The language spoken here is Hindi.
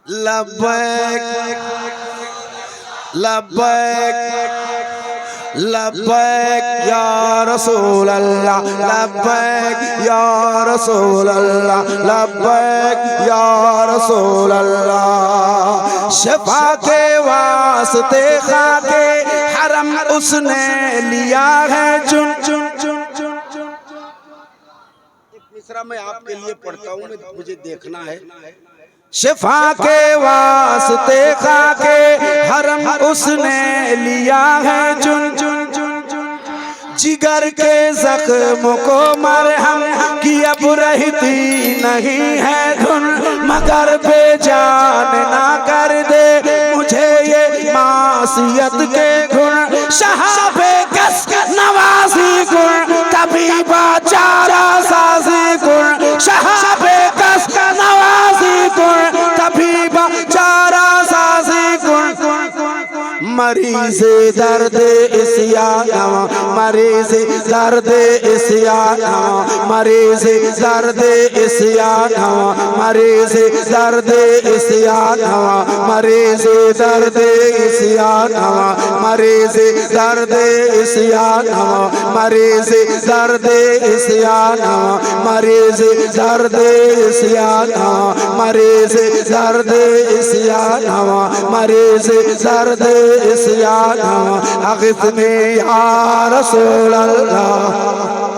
लब्बैक लब्बैक लब्बैक या रसूल अल्लाह, लब्बैक या रसूल अल्लाह, लब्बैक या रसूल अल्लाह। शफा के वास्ते खाके हरम उसने लिया है चुन चुन चुन चुन चुन। एक मिसरा मैं आपके लिए पढ़ता हूँ, मुझे देखना है। शफा के वास्ते खाके हरम उसने लिया है चुन चुन चुन चुन। जिगर के जख्म को मरहम की अब रहती नहीं है धुन, मगर बेजान ना कर दे मुझे ये मासियत के गुण। शहाबे कस नवाजी गुण कभी बाचारा साजी गुण, शहाबे कस नवाजी गुण कभी बाचारा साजी गुण। मरीज़ दर्द इस्याना, मरीज़ दर्द इस्याना, मरीज़ दर्द इस्याना, मरीज़ दर्द इस्याना, मरीज़ दर्द इस्याना, मरीज़ दर्द इस्याना, मरीज़ दर्द इस्याना, मरीज़ दर्द इस्याना, मरीज़ दर्द इस्याना, मरीज़ दर्द इस्याना। अग़िथनी या रसूल अल्लाह।